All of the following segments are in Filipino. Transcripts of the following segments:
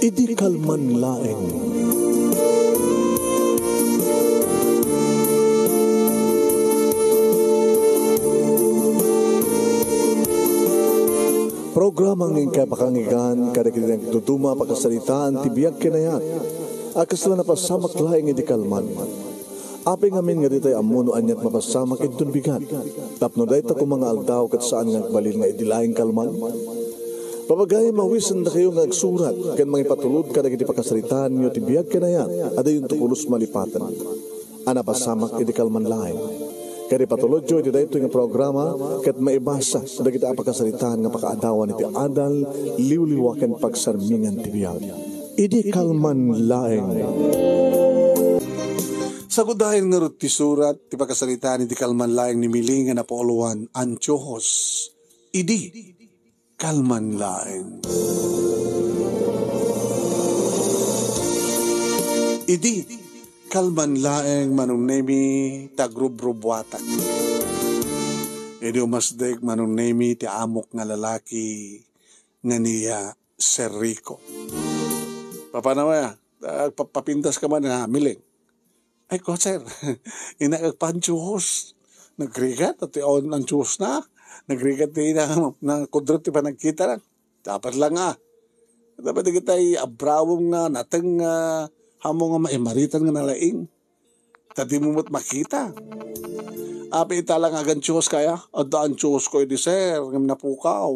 Idi kalman laeng. Programa ng kapakangigan kada kinang tutuma pagkasalitaan tibiyag kinayat akas na napasamak laeng idi kalman. Aping amin nga ditay amuno anyat mapasamak idun bigat. Tapno dayta ko mga aldaw kat saan nga balil nga idi laeng kalman. Papagay mawisan na kayo nga agsurat kan mga ipatulod kada kiti pakasalitaan nyo tibiyag kinayat ada yung tukulos malipatan. Anapasamak idi kalman laeng. Kaya patulod jo iti dayto nga programa ket maibasa da kita pagkasalitaan nga pakaadawan iti adal liwliwaken pagsarmingan ti biyag. Idi kalman laeng. Sa kudahin nga ti surat ti pagkasalitaan iti kalman laeng ni miling nga napauluan Antiohos. Idi kalman laeng. Idi kalman laeng manunemi tagrubrubwatan. Idi umasdek manunemi ti amok nga lalaki nga niya Sir Rico. Papanawaya, papintas ka man nga miling. Ay ko sir, inagpanchuhos. Nagrigat at iyon ang chus na. Nagrigat na kudrot ti panagkita lang. Dapat lang Dapat di kita abrawong nga natang hamo nga maimaritan nga nalaing. Tadi mo mo't makita. Api italang agan chus kaya. Adaan chus ko edi sir. Ngam napukaw.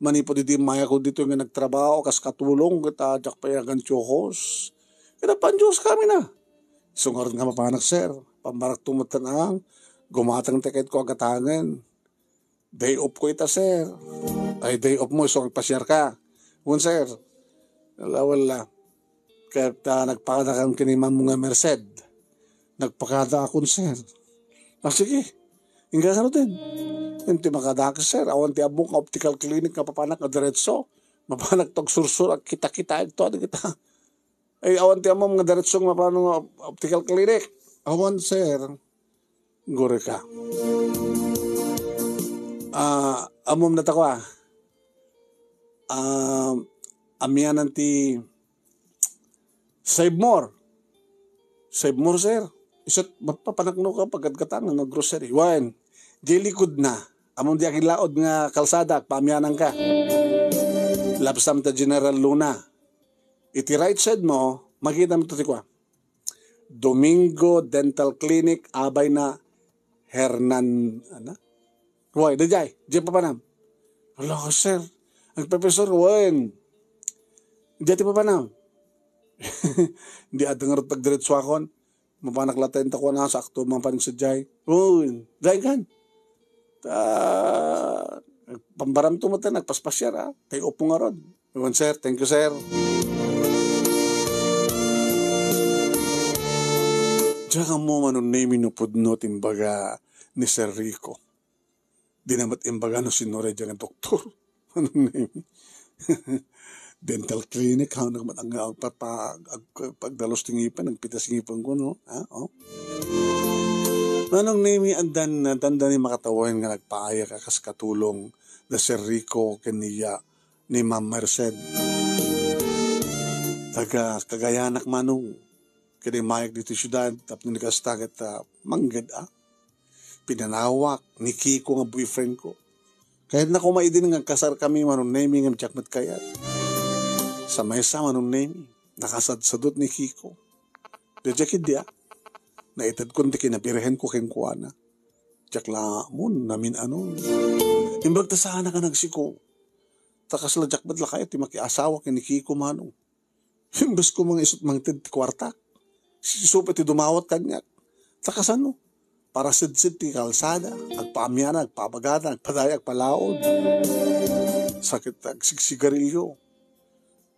Manipo di maya ko dito nga nagtrabaho. Kas katulong kita. Jak pa agan chus. Kita panchus kami na. Sungaron nga mapanak sir. Pamarak tumutan ang. Gumatang tiket ko agatangan. Day off ko ita sir. Ay day off mo. So pasyar ka. Un sir. Wala. Kaya nagpakadakan kinimam mo nga Merced. Nagpakada akong sir. Sige. Hingga ka din. Hindi makadaka sir. Awan ti abong optical clinic nga papanak na diretso. Mapanak tog sursur. Kita-kita ito. Kita. Ay awan ti among nga diretso nga papanak optical clinic. Awan sir. Gore ka. Amom na tako amianan ti Save more. Save more, sir. Isat mapapanakno ka pagkatang ng grocery. Wan, di likod na. Among di aking laod nga kalsada, paamyanan ka. Lapsam ta General Luna. Iti right side mo, makita mo ito tikwa. Domingo Dental Clinic, abay na Hernan, Why, dajay, di pa panam. Wala ka, sir. Ang professor, wan. Di pa panam. Hindi adang nga rin pagdiretso akon. Mapanaklatay ta ko na sa akto mga panagsadyay. Uy, dahil kan. Pambaram to mo tayo, nagpaspasyar Tayo upo nga ron. Ewan sir, thank you sir. Diyan mo manunay minupod no timbaga ni Sir Rico. Di namat imbaga no sinore dyan ang doktor. Manunay dental clinic, naman ang pagdalos tingipan, nagpitas tingipan ko, no? Manong name andan ni makatawain nga nagpaaya ka kas katulong na Sir Rico kaniya ni Ma'am Merced. Taga Kagayanak manong, kaya mayak dito syudad, tapos nikastagat manggad pinanawak ni Kiko nga boyfriend ko. Kahit na kumaidin nga kasar kami manong naming ang jakmat kayat. Sa maysa manong name, nakasadsadot ni Kiko. Dijakid dia, naitad ko di kinapirehen ko kengkuana. Jakla mo, namin Imbag ta sana ka nagsiko. Takasla jakbad la kayo, timakiasawa kini Kiko manong. Imbas ko mga isot mangtid ti kwartak. Sisupet ti dumawat kanyak. Takasan para sidsid ti kalsada, agpaamyana, agpabagada, agpadaya, agpalaod. Sakit agsigsigarilyo.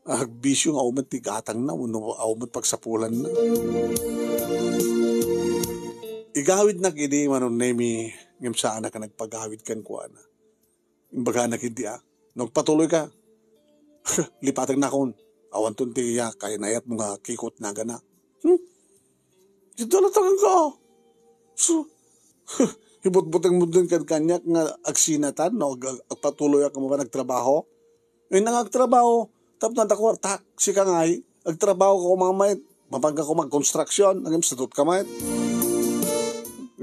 Agbisyo nga umat tigatang na, umat pagsapulan na. Igawid na kini manon nemi ngem saan ka nagpagawid kan kuana. Imbaga na kindi nagpatuloy ka. Lipatag na kon. Awan ton tiya kay nayat mo nga kikot na gana. Dito na tangan ka. So, hibot-butang mo dun kan kanyak nga agsinatan, no? Agpatuloy ka mo ba nagtrabaho? Nangagtrabaho, Tapos nadakwartak, si ka ngay, agtrabaho ko mamay, mapagka ko mag-construction, naging sadot ka may.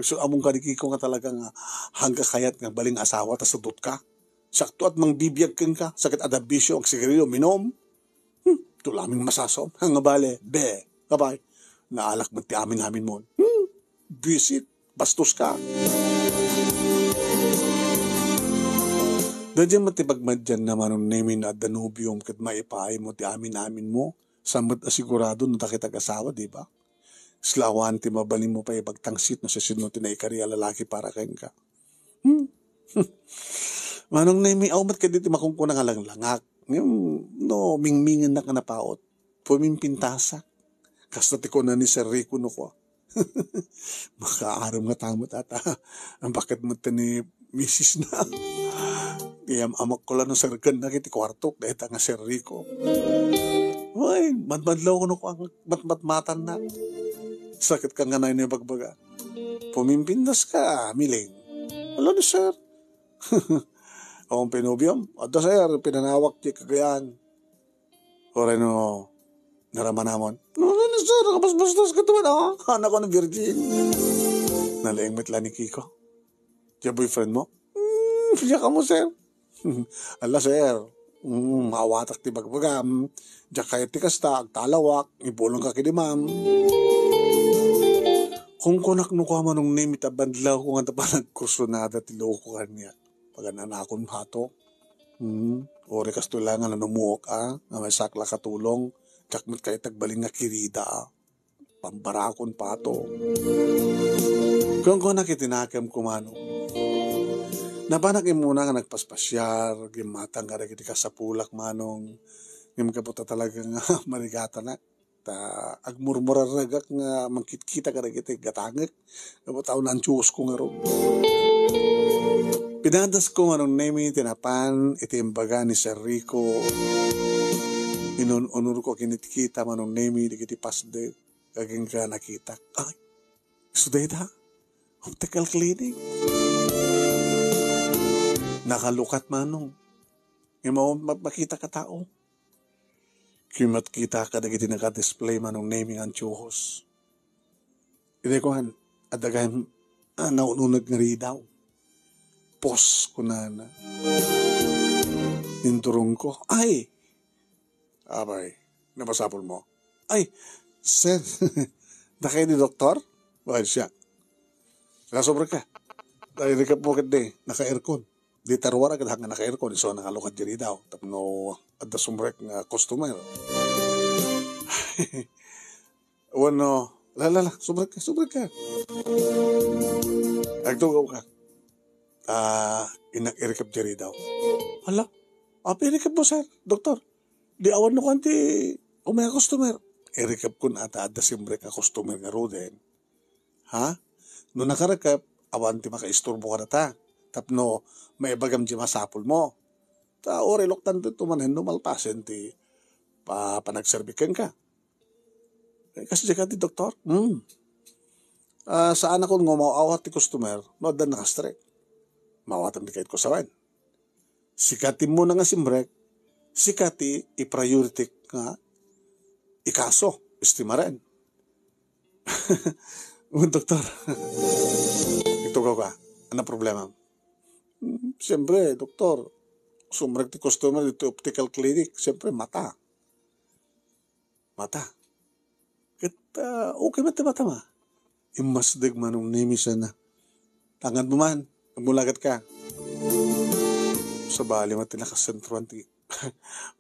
So, among kadikiko nga talaga nga, hangga kayat nga baling asawa, tas sadot ka. Sakto at mangbibiyag ka, sakit adabisyo, ang sigarilyo, minom. Tulaming masasom, nga bale, kabay, naalak mo ti amin mo. Visit, bastos ka. Dadyan matibagmadyan naman ang namin na Danubium kat maipaay mo ti amin mo. Sambat asigurado na takitag asawa, di ba? Slawan ti mabalin mo pa ibagtangsit na sa sinunod na ikariya lalaki para kain ka. Manong namin, awmat ka dito makungkuna nga lang langak. No, mingmingan na ka napaot. Pumimpintasak. Kasta ti ko na ni Sir Rico no ko. Makaaram nga tamot ata. Ang bakit mo ni Mrs. na. Kaya amak ko lang ng sargan na kiti kwartok dahil nga Sir Rico. Ay, madmadlaw ko no ko ang matmatan na. Sakit ka nga na yun yung bagbaga. Pumimpindas ka, miling. Wala ni Sir. Akong pinubyam. Ada Sir, pinanawak di kagayan. Oray no, naraman namon. Wala ni Sir, nakabasbastos ka tuman ako. Anak ko ng virgin. Nalaing mitla ni Kiko. Diya boyfriend mo? Siya ka mo, Sir. Ala, Sir. Mawatak ti bagbagam. Diya kayo ti kasta, agtalawak. Ibulong ka kinimam. Kung kunak no ko manong name itabandlaw ko nga pa nagkurso na ti loko kanya. Pag nanakon hato. Ore kastulangan na numuok nga may sakla katulong. Kakmat kayo tagbaling nga kirida Pambarakon pato. Kung kunak itinakam kumano. Nabanak muna nga nagpaspasyar, gimatang ka rin ka sa pulak manong, ngim kaputa talaga nga marigata na. Agmurmurar nagak nga mangkit-kita ka rin gatangak, kaputaw na ang tiyos ko nga rin. Pinadas ko nga nung name tinapan, itimbaga ni Sir Rico, inunur ko kinitikita manong name, di kiti pasde, kaging ka nakita. Ay, sudeta, optical clinic. Nakalukat manong. Yung makita ka tao. Kimat kita ka na giti naka-display manong naming ang tiyuhos. Hindi ko han, adagayan naununag nga rin daw. Pos ko na. Ninturong ko. Ay! Abay, napasapol mo. Ay, Sir, nakaya ni Doktor? Bakit siya? Nakasobra ka. Dahil ka po naka-aircon. Di tarwar agad hanggang naka-aircon. So, nakalukad dyan daw. Tapno, at the sumrek nga customer. Wano, sumrek ka. Agtugaw ka. Inak-irikap dyan daw. Hala, irikap mo, Sir, Doktor. Di awan no kanti, umay customer. Irikap ko na at the sumrek nga customer nga roden. Ha? No nakarakap, awan ti makaisturbo ka na ta. Tapno, may bagam di masapol mo. Ore, loktan ti tumanen no malpasen ti panagserbikan ka. Kasi siya ka ti doktor. Saan ako ngumawawat ti customer, no dan nakastrek. Mawatan ti kahit ko sawan. Sikatin mo na nga simbrek, sikati i-priority nga ikaso, istimaren. Doktor, ito ka, ano problema? Siyempre, doktor, sumrek ti customer dito optical clinic, siyempre mata. Okay mata ma. Imasdig manong nemisan na. Tangan mo man, mulagat ka. Sa bali mati nakasentruan ti.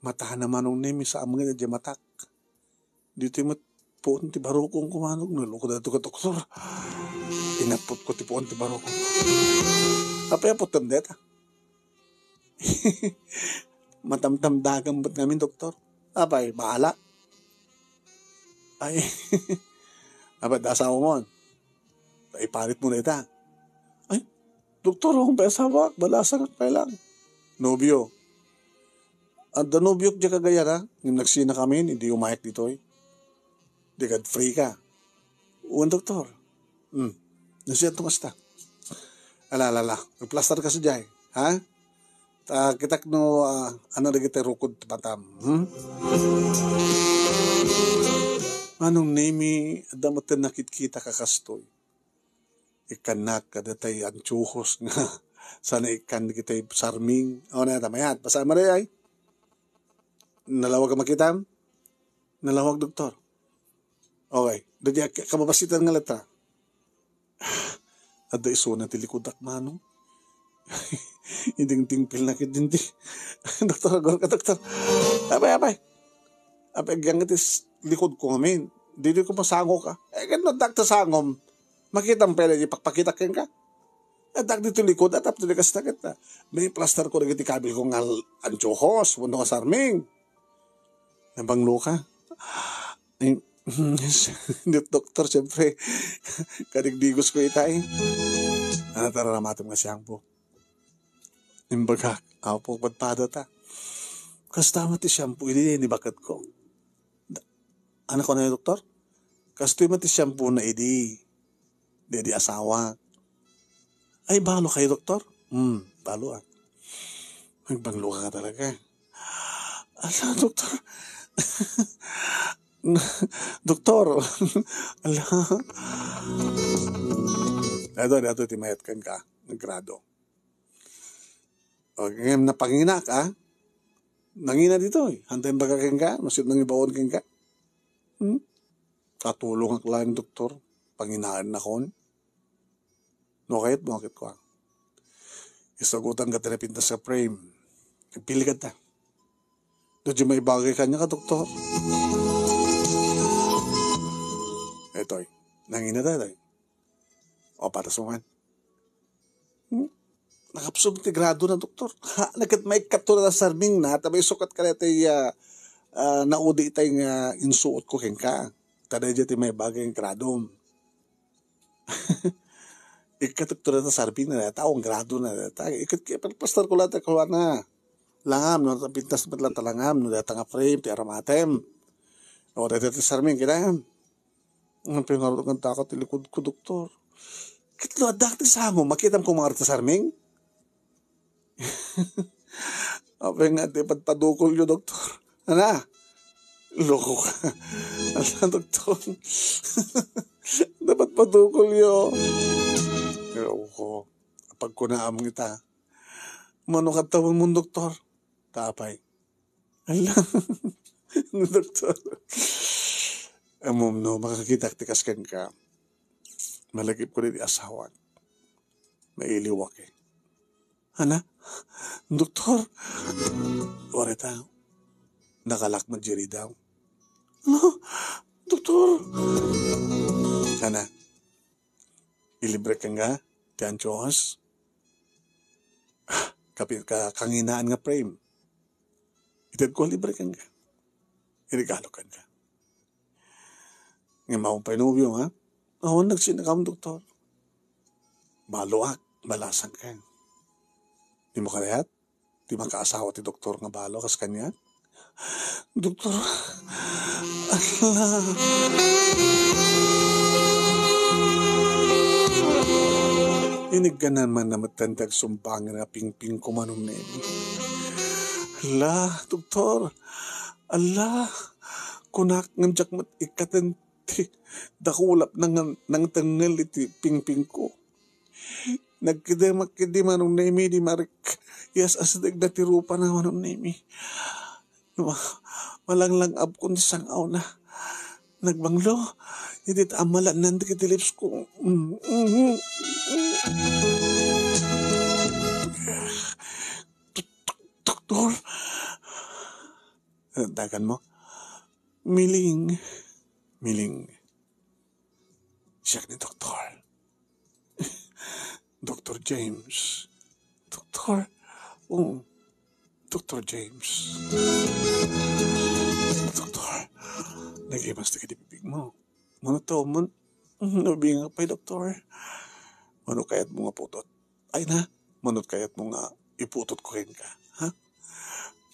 Mata naman ng nemi sa amang nga matak. Dito yung poon ti barokong kumanog. Naloko na ito ka doktor. Inapot ko ti poon ti barokong. Apayapot tam deta. Matamtam dagang ba't namin doktor? Apay, maala. Ay, abad asawa mo. Iparit mo na ita. Ay, doktor, akong pasawa. Balasan at lang. Nobyo. At the nobyo kaya kagaya na. Yung nagsina kami, hindi umayak dito eh. Di ka free ka. Uwan, doktor. Nasiyan itong asta. Alala. Nagplaster ka sa dyan. Ha? Kitak no, ano na kita rukod patam. Anong nemi, adamatan nakit-kita kakastoy. Ikanak kadatay ang tsuhos nga. Sana ikan kita'y sarming. O na, tamayat. Pasama rin ay. Nalawag ka makitam? Nalawag, doktor. Okay. Dadi kababasitan nga letra. Ada iso na tilikudak manong. Hindi tingpil na kitindi. Doktor, agor ka, doktor. Abay. Abay, gangitis likod ko ngamin. Dili ko masango ka. Ganun, dakta sangom. Makita mo pala, ipagpakita ka. At dito likod, at apto likas na kita. May plaster ko na kabil ko nga anchohos, mundo ka sarming. Nabanglo ka. Doktor, siyempre, kadigdigos ko itay. Ano tararamatom nga siyang po. Imbaga, ako po padpada ta. Kastama ti shampoo, hindi bakat ko. Ano ko na yung doktor? Kastoy mati shampoo na idi. Di asawa. Ay, balo kayo, doktor? Balo ah. Magbanglo ka talaga. Ala, doktor. Doktor. Ala. Dato, timayat ka naggrado. O, ngayon napangina ka, nangina dito eh. Hantayin ba ka masit nang ibaon ka? Katulong ang laing doktor. Panginaan na kon. No, kahit bakit ko. Isagutan ka tinapintas sa frame. Nagpili ka ta. Doon may bagay kanya ka, doktor. Eto'y, nangina tayo. O, patas mo man. Nakapsog ti grado na, doktor. Nagkat may katulad na sarming na, tabay sukat ka na tayo naudi tayong insuot ko ka. Taday dyan may bagay yung gradom. Ikatuktura na sarping na taong grado na pastor ko lang takuha na langam no pintas pat lang talangam no datang frame ti aramatem o dati sarming kita ang pingarot ng takot tilikod ko doktor kitlo adak ti sango makitam ko mga sarming apa nga ti padukol yo doktor ana loko ka ala doktor dapat padukol yo. Ko pag kunaam kita mano katawon mo doktor tapay ala doktor amom no makakita tikas ka malagip ko rin asawan mailiwak eh ana doktor wala tayo nakalak majiri daw no doktor sana ilibre ka nga, tiyan Diyos. Kapit ka kanginaan nga frame. Itad ko libre ka nga. Irigalo ka nga. Nga maong painubyo ha. Oo, nagsinakam doktor. Maluak, balasan ka. Di mo karayat? Di makaasawa ti doktor nga balo kas kanya? Doktor, Allah. Inig ka naman na matantag sumpangin na pingping kumanong nemi. Ala, doktor. Ala, kunak ng jakmat ikatanti. Dakulap nang tangal iti pingping ko. Nagkidemak manong nemi di marik. Yes, asdag na tirupa na manong nemi. Malanglang abkon sang aw na. Nagbanglo. Hindi amalan nanti kitilips ko. Doktor. Dagan mo. Miling. Siya ni doktor. Dr. James. Doktor. Dr. James. Doktor. Nag-imas na kitipipig mo. Mano to, nabi nga pa'y doktor. Mano kayat mo nga putot? Ay na, manot kayat mo nga iputot ko rin ka. Ha?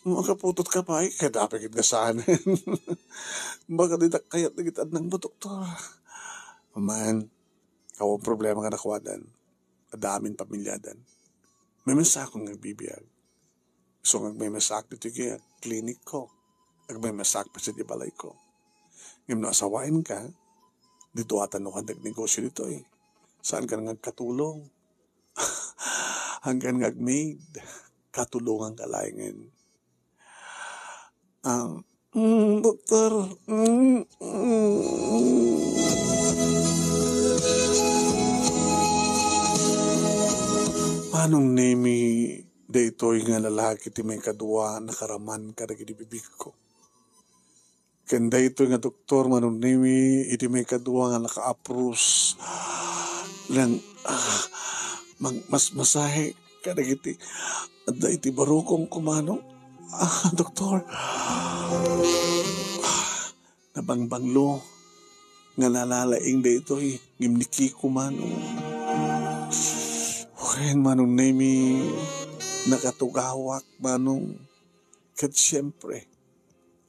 Makaputot ka pa ay, kaya dapat kitgasahan. Baka di kayat na kitad ng mo, doktor. Man, kawang problema ka nakwadan. Adamin pamilyadan. May mensa akong nagbibiyag. So may masak dito yung klinik ko. May masak pa sa di balay ko. Ngayon asawain ka, dito atan no kandag negosyo dito eh. Saan ka nagkatulong? Hanggang nag-made, katulungan ka laingin. Doktor, manong nemi daytoy nga lalaki ti may kadwa nakaraman kada gidi bibig ko. Kanda ito nga doktor manong nemi iti may kadwa nga naka-approve lang mas masahe kada giti at iti barukong kumano. Doktor, nabangbanglo nga nalalaing daytoy ngimniki kumano. Wen manong nemi nakatugawak manong kat siyempre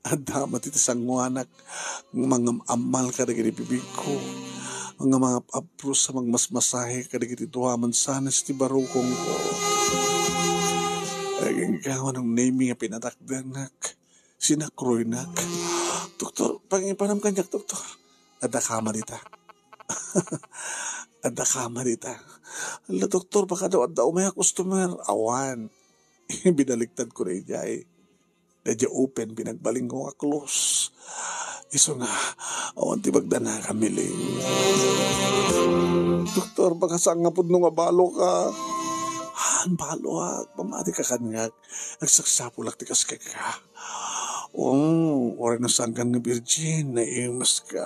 adamat iti sangwanak mga amal kadagiti bibig ko mga apros sa magmasmasahe kadagiti duhaman sanas ti barukong ko aging gawa ng naming nga pinatakdanak sinakroynak. Doktor, pangipanam kanyak doktor, ada kamarita. Ada kamarita. Ala doktor, baka daw may customer. Awan. Binaliktad ko rin niya eh. Dadya open, binagbaling ko nga close. Iso nga, awan ti bagdana kamiling. Doktor, baka saan nga po nung abalo ka? Ang balo ha, pamati ka kanyag. Nagsaksapo ti kas ka. Oray na sangkan nga virgin, naimas ka.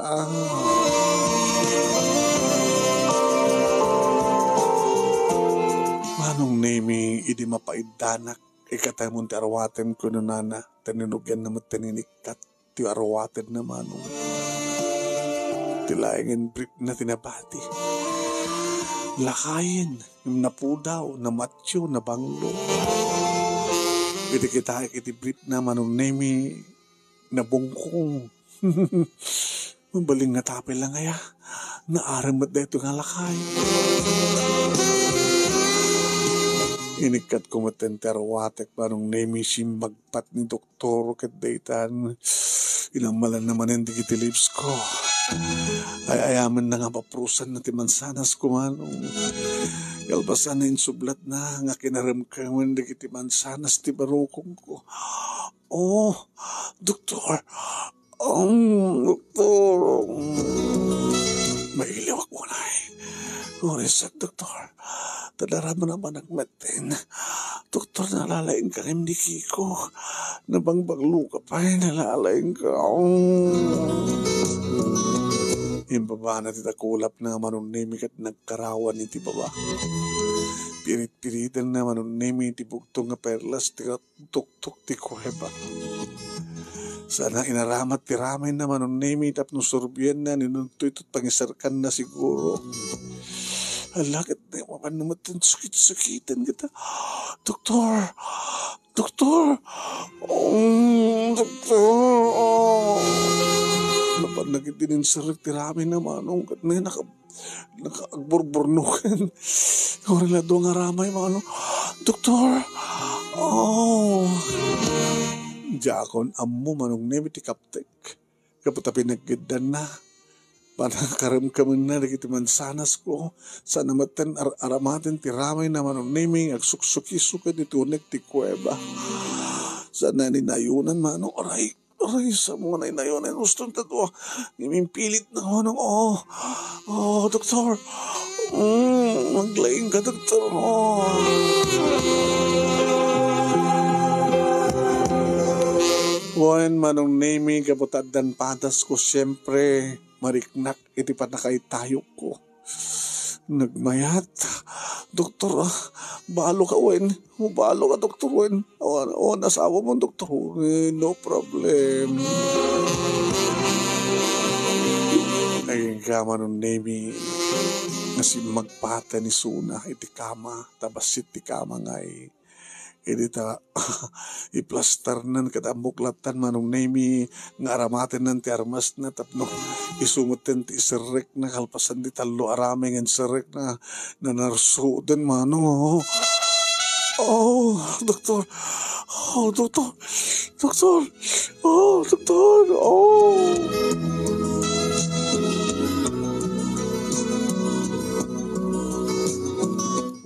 Manong nemi, idi mapaidanak, ikatamon ti arwaten ko nana, taninugyan na mataninikat, ti arwaten na manong. Tilaingin brief na tinabati. Lakayin, yung napudaw, na macho, na banglo. Kita iti brief na manong nemi, na bungkong. Mabaling nga tapil lang kaya, naaramat na ito nga lakay. Inikat ko matenterwatek manong nemi simbagpat ni doktor kat daytan. Ilang malan naman hindi kiti lips ko. Ay ayaman na nga paprusan na timansanas ko manong. Kalbasan na insublat na nga kinaramkaman na kiti mansanas ti barukong ko. Doktor. Doktor. Mailiwak mo na eh. Oresak, doktor. Tadaraman naman nagmatin. Doktor, nalalaing ka rin ni Kiko. Nabangbanglo ka pa eh, nalalaing ka. Yung baba na titakulap na manong nemi kat nagkarawan iti baba. Pirit-piritan na manong nemi iti bugtong nga perlas tuk-tuk ti kuheba. Sana inaramat ti ramay na manong nemi tapno sorbyen na ninuntoy tot pangisarkan na siguro. Alakit na yung mapanamatan sakit-sakitan kita. Doktor! Doktor! Doktor! Napanagit din yung sarik tirami na manong kat na nakaagburburnukan. Kung rin doon nga ramay manong. Doktor! Jakon ammo manong nemi ti kaptek. Kapata pinaggidan na. Parang karamkaman na nagiti mansanas ko. Sana matan aramatin ti ramay na manong naming agsuksukisuka dito ti kuweba. Sana ninayunan manong aray sa mga ninayunan. Gusto nito to. Ngimimpilit na manong doktor. Maglaing ka doktor. Wan manong naming kaputadan patas ko siyempre. Mariknak, iti panakay tayo ko. Nagmayat. Doktor, balo ka, Wen. Balo ka, Doktor, Wen. Nasawa mo, Doktor. No problem. Ay, kama nung nemi. Kasi magpata ni Suna, iti kama. Tabasit ti kama ngay. Edita iplastar nan katamuklatan manong nemi nga aramaten nan ti armas na tapno isumutin ti isirek na kalpasan di talo araming ang sirek na narsudan mano. Oh, doktor. Oh, doktor. Doktor. Oh, doktor. Oh.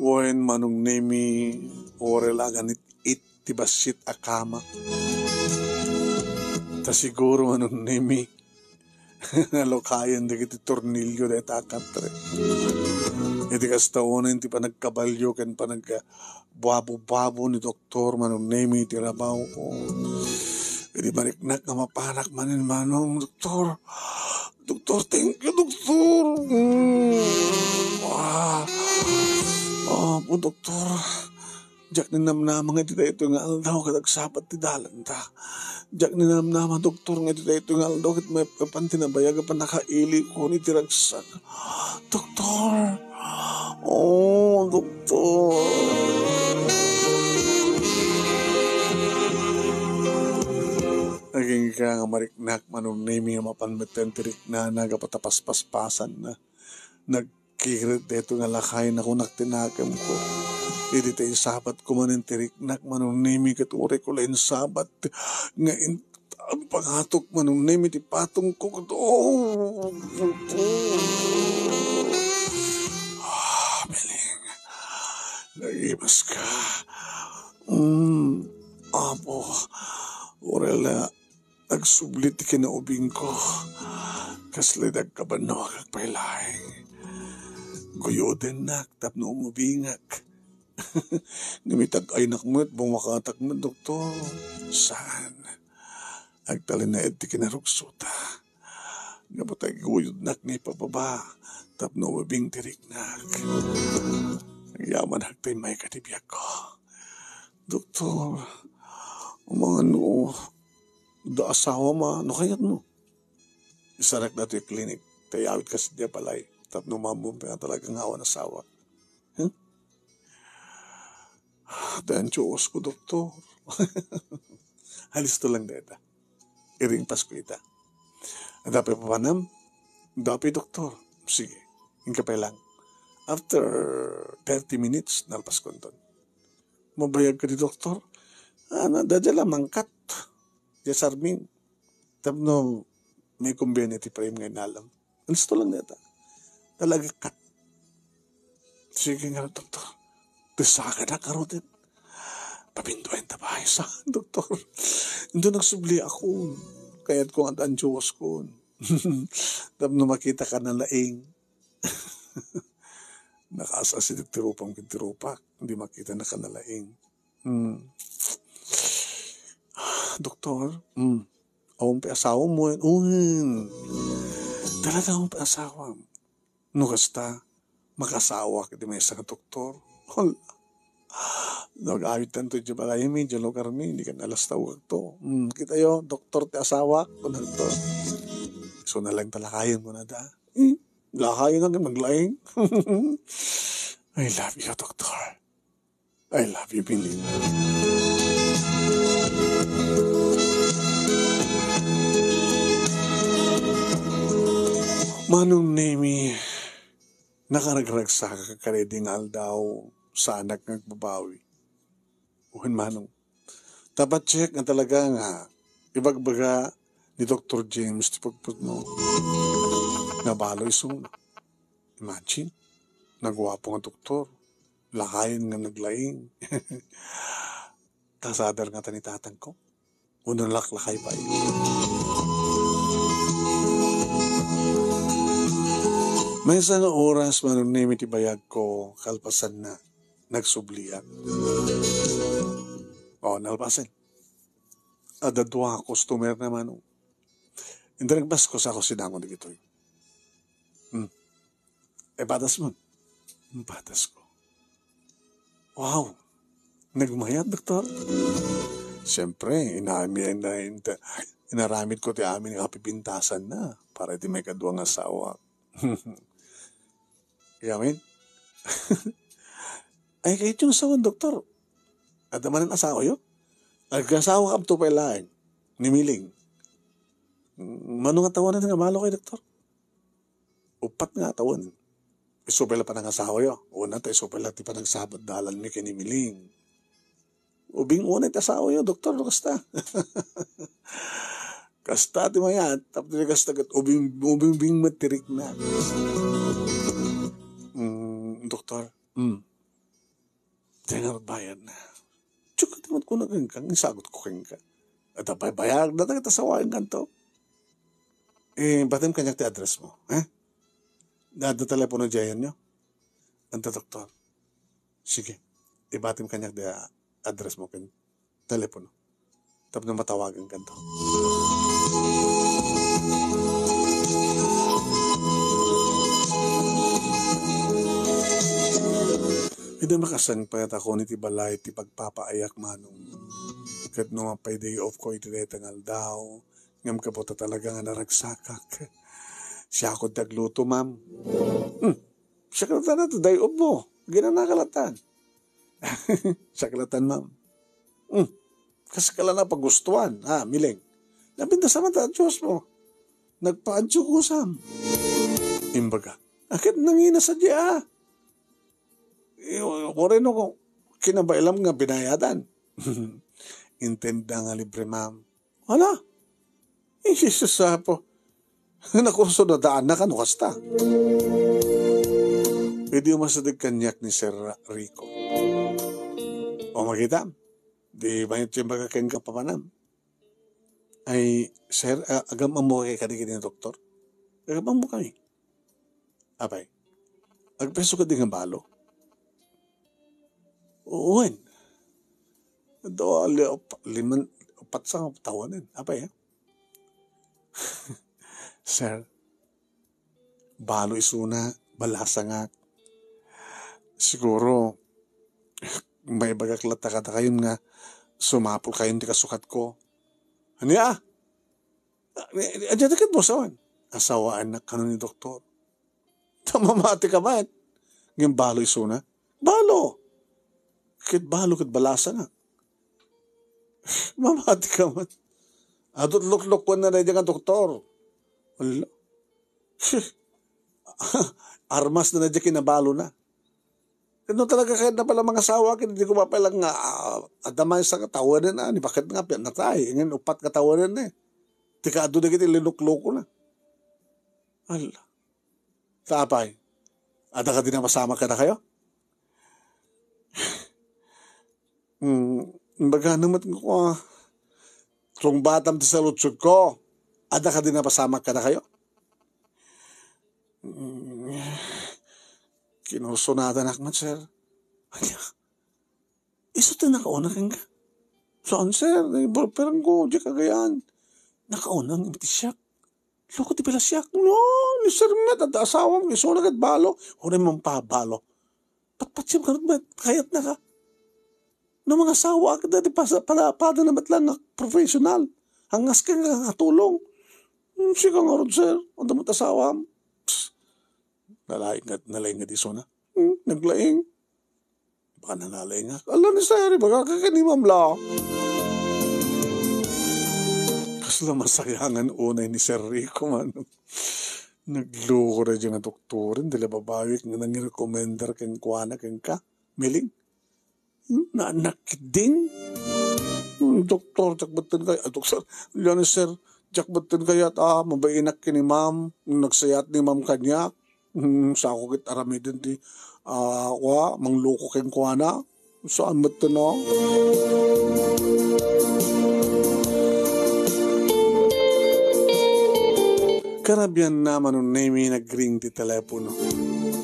Wen manong nemi orelagan iti basit akama. Ta siguro manong nemi nalokayan di kiti tornilyo da itakatre. Iti kastaonan ti panagkabalyo ken panagbuabo-buabo ni doktor manong nemi ti rabaw ko. Iti mariknak nga mapanak manin manong doktor. Doktor, thank you, doktor. Po, doktor. Jak ni namnama nga ito nga aldaw kadagsapat ti dalan ta. Jak ni namnama, doktor nga ito nga aldaw kat may pantinabayag pa nakaili ko ni tiragsak. Doktor. Oh, doktor. Naging ka nga mariknak manong nemi nga mapanmetan tirik na nagapatapas-paspasan na nagkirit deto nga lakay na kunak tinakam ko. Hindi tayo sabat ko man tiriknak manong nemi katuri ko lain sabat nga pangatok manong nemi ti patong ko. Oh, Meling. Nag-ibas ka. Apo. Oral na nagsublit ti kinaubing ko. Kaslidag ka ba no kagpailaing. Guyoden nak tapno umubingak. Nimitag ay nakmet bumakatak mo doktor. Saan? Agtalin na iti kinaruksuta. Napatay guyod nak ni papaba. Tapno umubing tiriknak. Yaman hagtay may katibyak ko. Doktor, mga da asawa ma, no kayat mo? Isarak na ito yung klinik, tayawit kasi diya palay, tapno mamumpi nga talagang awan asawa. Dahil Diyos ko, doktor. Halis to lang deta. Iring pas ko ita. Dapat papanam? Dapat doktor. Sige, hingga pa lang. After 30 minutes, nalpas ko doon. Mabayag ka di doktor? Dadya mangkat. Yes, Armin. Tapno, may community frame ngayon alam. Alisto lang neta. Talaga kat. Sige nga, doktor. Tisaka na karotin. Papinduin ta ba sa doktor? Hindi nagsubli ako. Kaya't ko ang Diyos ko. Tapno makita ka na laing. Nakaasa si tirupak kintirupak. Hindi makita na kanalaing. Doktor, awang asawa mo yan. Talaga awang asawa. Nukasta, makasawa ka di may isang doktor. Hala. Nag-awit tanto dyan balay mi, dyan lugar mi, hindi ka nalas tawag to. Kita yo, doktor ti asawa, kunag to. So nalang talakayin mo na da. Lakayin na maglaing. I love you, doktor. I love you, Billy. Manong nemi, nakaragragsa ka kareding aldaw sa anak ng babawi. Uhin manong. Tapat check nga talaga nga, ibagbaga ni Dr. James ti pagput mo. Nabaloy sung. Imagine, nagwapo nga doktor. Lakayin nga naglaing. Kasadar nga tanitatan ko. Unang laklakay pa yun. May isang oras manunimi ti bayag ko kalpasan na nagsublian. Nalpasan. Adadwa customer naman. Hindi nagbas ko sa ako sinangon di gito'y. Batas mo. Batas ko. Wow. Nagmayat, doktor. Siyempre, inaramid ko ti amin ng kapipintasan na para di may kaduang asawa. Yamin? Ay, kahit yung asawa, doktor. At naman ang asawa yun. Nag-asawa ka to pa ilain. Nimiling. Mano nga tawanan nga malo kay doktor? Upat nga tawan. Isupela pa ng asawa yun. Una tayo isupela ti pa ng sabat dalan mi kinimiling. Ubing unay tasawa yun, doktor, kasta. Kasta ti mayat, tapos kasta kat ubing bing matirik na. Doktor, Tengar bayad na. Tsaka timot ko na kang isagot ko kang ka. At apay bayag na tayo tasawain kanto. Batim kanyak ti address mo. Dada telepono dyan nyo. Anta doktor. Sige. Batim kanyak ti address mo kan telepono. Tapos na matawagan kanto. Hindi makasang payat ako ni ti balay ti pagpapaayak manong. Kat no mapay day off ko iti tangal daw. Ngam ka po talaga nga naragsakak. Siya ako tagluto, ma'am. Siya kalatan na to, day off mo. Ginanakalatan. Siya kalatan, ma'am. Kasi kala na pagustuhan. Miling. Nabinda sa mata, Diyos mo. Nagpa-adyo ko, Sam. Imbaga. Akit nangina sa diya. Kore no ko, kinabailam nga binayadan. Intenda nga libre, ma'am. Hala? Isa po. Nakuso na daan na kano kasta. Pwede yung masadig kanyak ni Sir Rico. O makita? Di ba yung magkakain ka pa manam? Ay, Sir, agam mo kay kadigin ni doktor? Agam mo kami. Apay, agpeso ka din ang balo? Uwan. Do, upat sa tawanan. Apay, Sir, balo isuna, balasa nga. Siguro, may bagaklata-kata kayo nga, sumapol kayo di kasukat ko. Ano ya? Adya dakit mo sawan. Asawaan na kanon ni doktor. Tamamati ka ba? Ngayon balo isuna. Balo! Kit balo, kit balasa nga. Mamati ka man. Adot luk-luk ko na rin ang doktor. Wala. Armas na nadya kinabalo na. Kano talaga kahit na pala mga asawa, hindi ko pa palang adamay sa katawanan na. Ni bakit nga natay. Ngayon upat katawanan na. Tika ado na kita linukloko na. Ala. Tapay. Ada ka din na masama ka na kayo? Baga naman ko kung batam ti sa lutsog ko, ada ka din na pasama ka na kayo? Kinursunatan akman, sir. Iso ta nakauna kang ka? Saan, sir? Perang ko, di kagayan. Nakauna ang imiti siyak. Loko ti pala siyak. No, ni sir met, at asawang iso na kat balo. Huray mong pabalo. Patpat siya ka, kayat na ka. No mga asawa ka dati pada na batlang professional. Hangas ka nga tulong. Siya ka nga ron, sir. Ang damot asawam. Nalaing nga diso na. Naglaing. Baka nalaing nga. Ala ni sir, baka kakanimam la. Kasla masayangan unay ni Sir Rico man. Nagloko na dyan nga doktorin. Dila babawi nga nang-recommender kang kuwana kang ka. Miling. Naanak din. Doktor, jakbatan kayo. Doktor, yan sir, jakbatan kayo at mabainak ki ni ma'am. Nagsayat ni ma'am kanya. Sa ako kit aramidin di mangloko keng kuana. Saan ba't na? Karabian naman nung name nag-ring di telepono.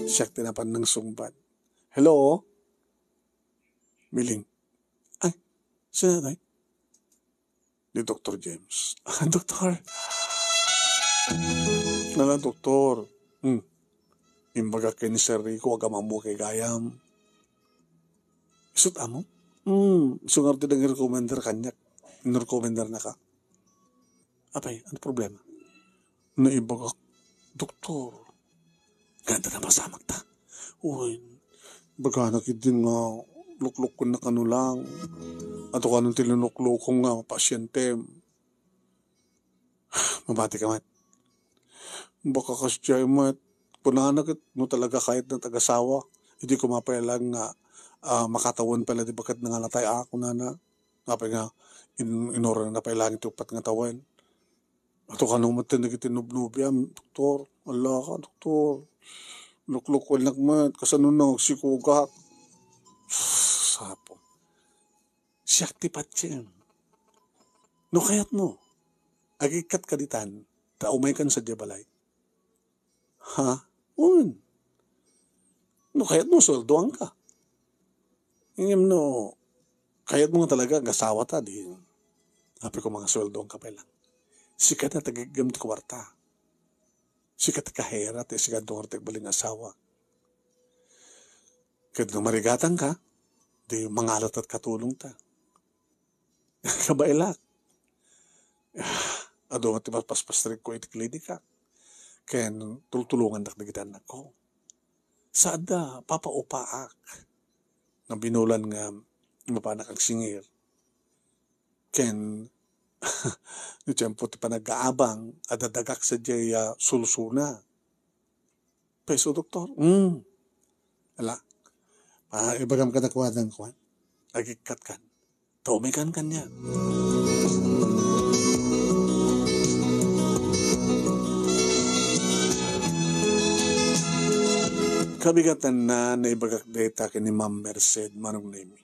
Siyak tinapan ng sumbat. Hello? Miling. Ay, sino tayo? Ni Dr. James. Doktor. Nala, doktor. Imbaga kay ni Sir Rico, wag amamu kay gayam. Isot amo? Sungar din ang recommender kanyak. Recommender na ka. Apay, ano problema? Naibaga, doktor. Ganda na masamag ta. Uy, baga nakidin nga, lukluk ko na kanulang. Ato ka nung tilunukluk ko nga, pasyente. Mabati ka mat. Baka kasya mat. Punanag mo talaga kahit ng tagasawa. Hindi ko mapayalang nga makatawan pala di bakat nga natay ako na napay nga inora na pay langit upat nga tawan. Ato ka nung matin nagitinubnubyan, doktor, ala ka, doktor. Lukluk wal nagmat, kasanunog, sikugak. Sapo. Siyak ti patsyem. No kayat mo, agikat kaditan, taumay kan sa diabalay. Ha? Un. No kayat mo, soldoan ka. Ingim no, kayat mo nga talaga, gasawa ta, di. Hapi ko mga soldoan ka pa lang. Sikat na tagagam ti kwarta. Sikat na kahera, sikat na tagabaling asawa. Kaya nung marigatan ka, di mangalat at katulong ta. Kabailak. Ado nga ti paspastrik ko iti klinika. Kaya tultulungan nakdagitan na ko. Saada, papaupaak. Na binulan nga, mapanak ang singir. Kaya no tiyempo ti panag-aabang at dadagak sa diya sulusuna. Peso, doktor? Ala. Ibagam ka na kuwadan kuwan. Agikat kan. Taumikan kanya. Kabigatan na naibagak data kini Ma'am Merced manong nimi.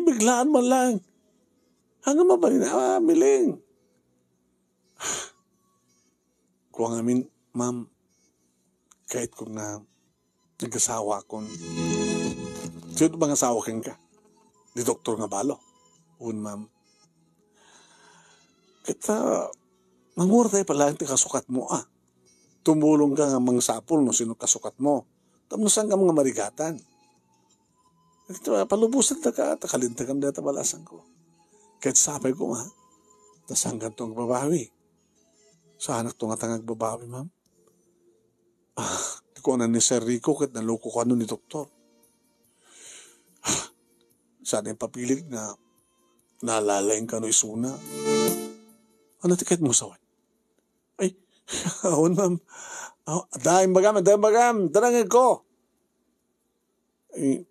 Biglaan man lang. Hanggang mabalin, miling. Kuwang amin, ma'am, kahit kung na nag-asawa akong, sino bang asawa kang ka? Di doktor nga balo. Ma'am. Kita, mamura tayo pala yung kasukat mo, Tumulong ka nga mga sapol no sino kasukat mo. Tamnasan ka mga marigatan. Ito, palubusan na ka, takalintagan na tabalasan ko. Kahit sabay ko tas hanggang itong babawi. Sa anak itong atangag babawi, ma'am. Di ko na ni Sir Rico, kahit naloko ko ni doktor. Sana yung papilig na naalalain ka no isuna. Ano tiket mo sawan? Ay, awon, ma'am. Dahil bagam, darangin ko. Ay,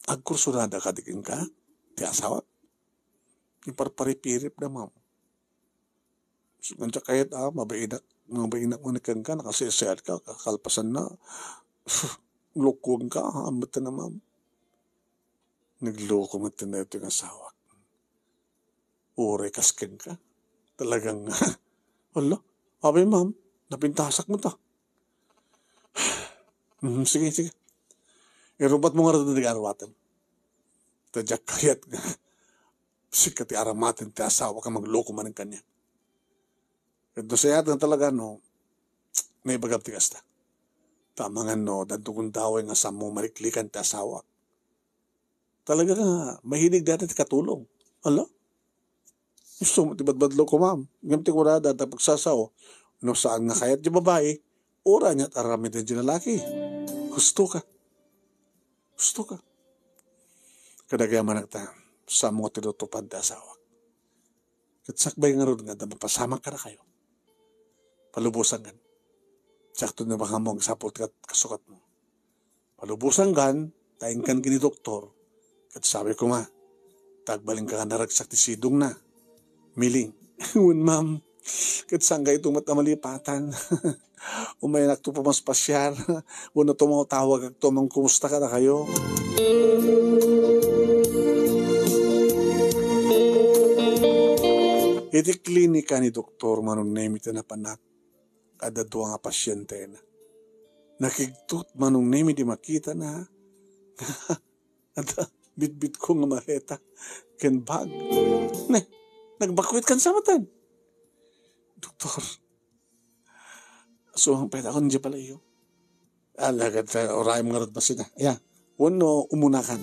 agkursunada ka dikin ka? Di asawa? Iparparipirip na, ma'am. So, nandiya kahit, mabainak mo ni kang ka, nakasisayad ka, kakalpasan na. Lukong ka, amata na, ma'am. Nagloko mo na ito yung asawa. Uray kaskin ka. Talagang, wala. Abay, ma'am, napintasak mo ta. Sige. Irubat mo nga rin na nag-arawatan. Tadyak kayat nga. Sikat aramatin ti asawa ka magloko man ng kanya. Ito sa yata talaga, naibagab ti kasta. Tama nga, dantukong daway nga sa mo mariklikan ti asawa. Talaga nga, mahilig dati ti katulong. Ala? Gusto mo, tibadbadlo ko, ma'am. Ngamti ko na dati pagsasaw. Saan nga kayat di babae, ora niya at aramid din di lalaki. Gusto ka. Kadagayaman nagta. Sa mga tinutupad na asawa. Katsakbay nga ron nga, mapasama ka na kayo. Palubusan gan. Sakto na baka mo ang sapot ka kasukat mo. Palubusan gan, taing kan kini doktor. Katsabi ko tagbaling ka naragsak ti sidong na. Miling. Uwan, ma'am. Katsang ka itong matamalipatan. Umayanak to pa mas pasyar. Una tumatawag at tumang kumusta ka na kayo. Iti klinika ni Doktor manong nemi na panak. Kada duwa nga pasyente na. Nakigtut manong nemi di makita na. At bitbit ko nga mareta. Ken bag. Nagbakwit kan sa matan. Doktor. So, ang pwede ako nandiyan pala iyo. Alagad sa oray mga rod na sila. Wano, umunakan.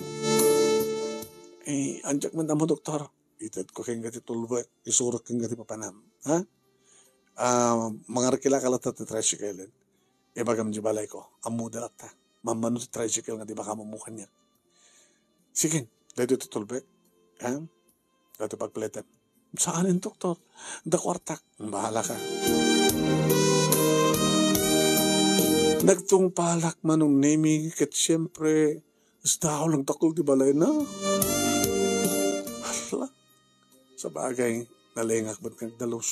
Andiyak man mo, doktor. Itad ko kayong gati tulbet. Isurok kayong gati papanam. Mga rakila kalata ti tricycle. Bagam di balay ko. Amuda at ta. Mamano ti tricycle nga di baka mamukan niya. Sige, dito ti tulbet. Dito pagpalitan. Saan yung doktor? Da kwartak. Bahala ka. Nagtungpalak manong nemi kat siyempre Basta ako lang takol di balay na. Hala. Sa bagay, nalengak ba't kang dalos.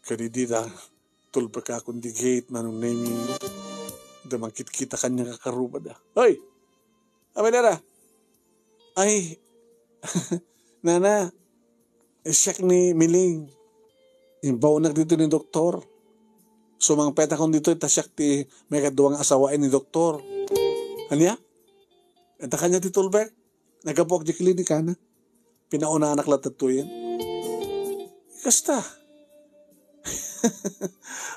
Kadidita, tulpa ka akong digate, manong name damakit-kita kanya kakarubad. Hoy! Aminara! Ay! Nana! Siyak ni Miling. Imbaunak dito ni doktor. Sumangpet akong dito, tasyak ti may kaduwang asawain ni doktor. Anya? Enta kanya ti Tulbek. Nagapok di klinika na. Pinauna anak latatuyin. Kasta.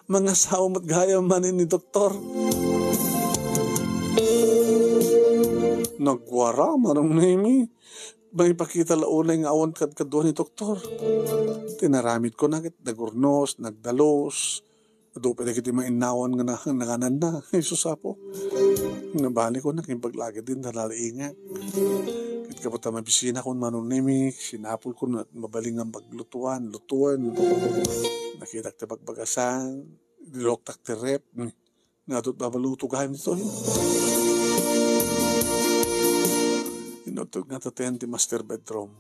Mga sawam at gaya manin ni doktor. Nagwara, manong nimi. May pakita launay nga awan kadkadwa ni doktor. Tinaramit ko na kit, nagurnos, nagdalos. Doon pwede kiti mainawan nga nanganan na. Isusapo. Nabali ko na, kimpaglagi din nalalainga. Kit kaputa mabisina ko manong nimi. Sinapol ko na mabaling ang paglutuan. Nakita ti pagbagasan. Diloktak ti rep. Natot babaluto gayam nito. Inutog nga tatayan ti master bedroom.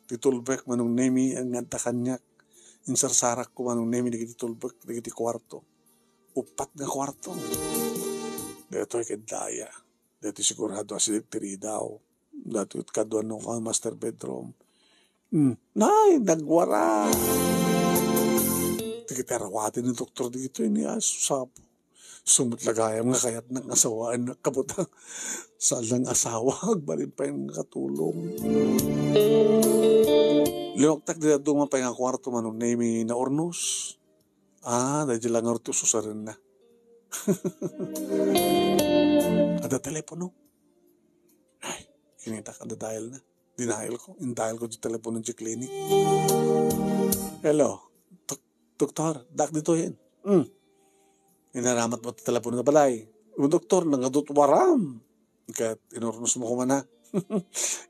Titulbek manong nemi ang nganta kanyak. Insarsarak ko manong nemi nagiti tulbek, nagiti kwarto. Upat nga kwarto. Dito ay kadaya. Dito sigurado asidik tiri daw. Dito kadwan nung master bedroom. Nay, nagwara. Tikita rawatin ng doktor dito ini sapo. Sumutlagayam nga kayat ng asawaan na kabutang salang asawa, agbalin pa yung katulong. Linoktak dito doon pa yung kwarto manong nemi na ornos. Dahil lang orto susarin na. Ada telepono. Ay, kinita ka dahil na. Dinahil ko. Indahil ko yung telepono ng klinik. Hello. Doktor, dak dito yan. Inaramat mo ito telepono na balay. Yung doktor, nangadutwaram. Kat inornos mo ko man na.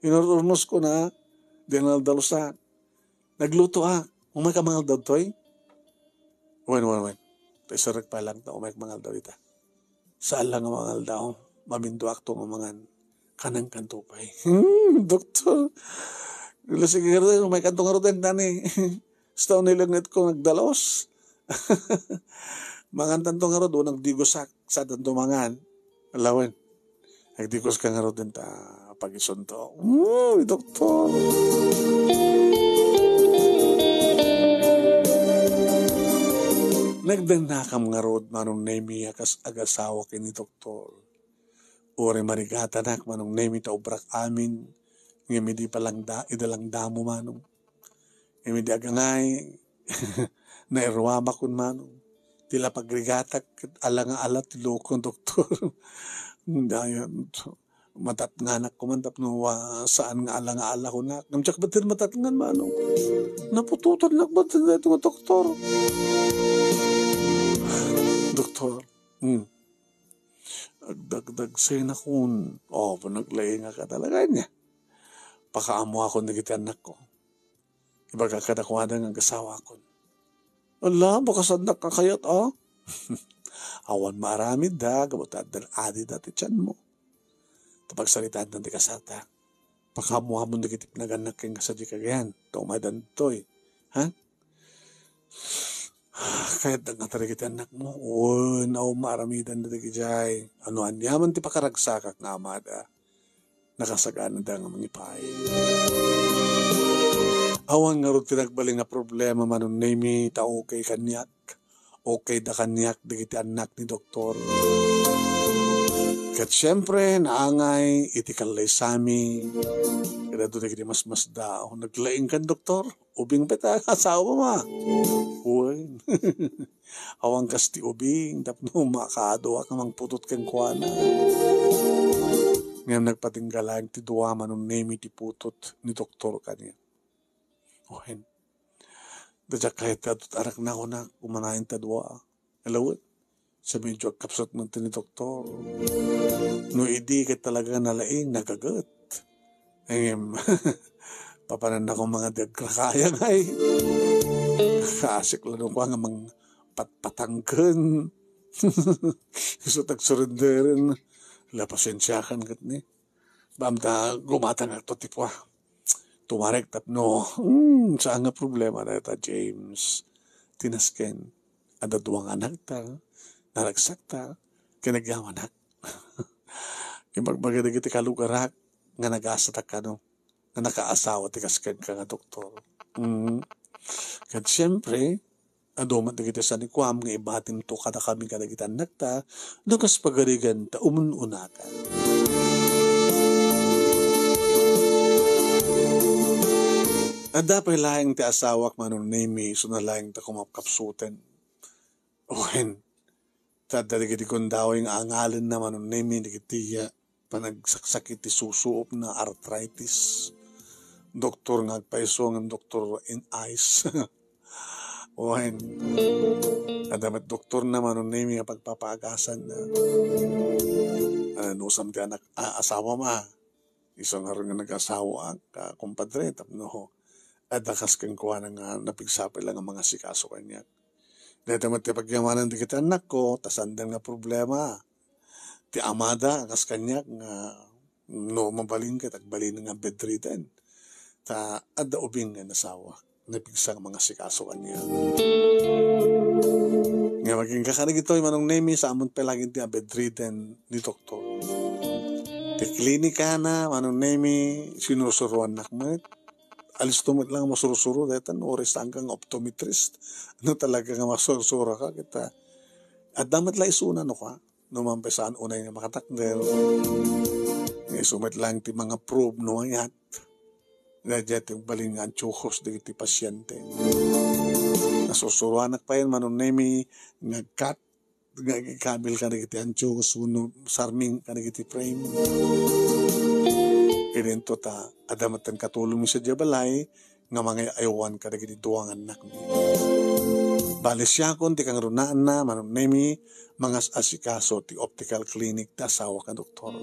Inornos ko na. Dinaldalusan. Nagluto umay ka mangal daw to Wen. Tayo pa lang ta, umay ka mangal daw ita. Saan lang ang mangal daw? Mamindo akto ng mga kanang kanto pa Doktor. Sige nga rin, umay kanto nga rin dani. Staw nilangit ko nagdalos. Mangan tanto nga rin, nagdigosak sa tanto mangan. Alawan. Nagdigos ka nga rin ta pag-isunto. Doktor. Nagdanakam nga rod manong nemi akas agasawa kini doktor. Uri marigata nak manong nemi ta ubrak amin. Ngemi di palang idalang damo manong. Ngemi di agangay. Nairwama kun manong. Tila pagrigatak ala nga alat tilokon doktor. Dayan matat nga anak ko man tapno saan nga ala ko na. Namtsak batin matat nga manong. Napututan nak batin na itong doktor. Doktor, agdagdag sa'yo na kun. Panaglaing ka talaga niya. Pakaamo ako nagiti anak ko. Ibaga ka nakuha ng asawa ko. Ala, baka sadak ka kayat, Awan maramid da, kabutad ng adi dati tiyan mo. Tapagsalitaan ng di kasata. Pakaamo mo nagiti pinaganak kang kasadya kagayan. Tumadan to'y. Kahit nagnatarigit anak mo, maramidan na tagijay. Ano anyaman ti pakaragsakak nga amada. Nakasagana da nga mangipay. Awan nga rin tinagbaling nga problema manon nemi ta okay kanyak. Okay da kanyak digiti anak ni doktor. Kat syempre, naangay, itikalay sami. Kaya doon naging mas daw. Naglaing kan doktor. Ubing peta, asawa ma. Uy. Awang kasti ubing. Tapno makado ka mang putot kang kuwana. Ngayon nagpatinggalang ti duwama nung nemi ti putot ni doktor kanya. Uy. Dadyak kahit atot arak na ako na kumanayin ta duwa. Hello? Sa medyo kapsat man ni doktor. No idi ka talaga nalaing nagagat. Papanan ako mga dagkakayang ay. Kakasik lang ko nga mang patpatanggan. Gusto tag-surrenderin. La pasensyakan kat ni. Bamta gumata nga to tipo. Tumarek tapno. Saan nga problema na ita, James? Tinasken. Ada duwang anak ta. Naragsak ta. Kinagyaman hak. Imagbagay na kiti kalugarak. Nga nag-asa ta ka no. Nga nakaasawa ti kasken ka nga doktor. Kat siyempre, adomat na kita sa nikwam nga ibatin to kada kami kada kita nakta, nakas pagarigan ta umununakan. At dapat laing ti asawak manon nemi, so na laing ta kumapkapsuten. Ohen, tadali kiti kundawing angalan na manon nemi, di kitiya, panagsaksak iti susuop na arthritis. Doktor nga agpaiso ng doktor in eyes. Ohen, adamat doktor na manon nemi nga pagpapaagasan na nusam ti anak, asawa ma. Isang nga rin nga nag-asawa ka kumpadre, tapno adakas kang kuha nga napigsapil lang ang mga sikaso kanya. Dahil naman ti pagyamanan di kita anak ko, tasandang nga problema. Ti amada, akas kanya nga no mabaling ka, tagbalin nga bedridden. Ta adda ubing nga nasawa, napigsang mga sikaso kanya. Nga maging kakanig ito, manong nemi sa amon pelagin ti bedridden ni doktor. Ti klinika na, manong nemi, sinusuruan nakmet. Alis tumit lang masurusuro dahil oras hanggang optometrist. Ano talaga nga masurusura ka kita. At damat lang isuna no ka. Numampesaan unay nga makatakder. Sumit lang ti mga probe no ayat. Dahil yung baling nga antyukos di ti pasyente. Nasusuruanak pa yan manunemi nagkat. Nagkabil ka na kiti antyukos sarming ka na kiti frame. Irinto ta, adamatan katulong mi sa jabalay, nga mga ayawan ka na ginituang anak mi. Balis siya kon, ti kang runaan na, manong nemi, mga asikaso, ti optical clinic, ta asawa ka doktor.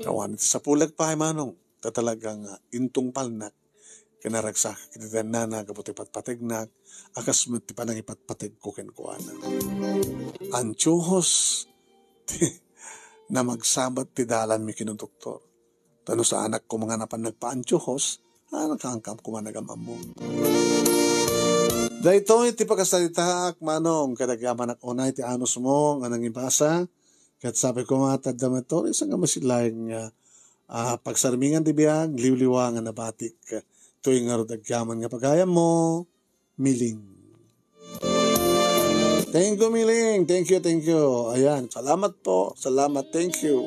Kawan, sa pulag pa ay manong, ta talagang intong palnak, kinaragsak, kititan na, kaputi patpatignak, akas mo ti panang ipatpatig ko kenkuana. Antyuhos, na magsabat ti dalan mi kinudoktor. Tano sa anak ko mga napan nagpaantyuhos, nakangkam ko managam mo. Dahito iti pagkasalita manong kadagyaman ak unay ti anos mo nga nang ibasa. Kat sabi ko matad damat to, isang nga masilayang pagsarmingan ti biyag, liwliwangan na batik. Tuwing nga dagyaman nga pagayam mo, miling. Thank you, Miling. Thank you. Ayan, salamat po. Salamat. Thank you.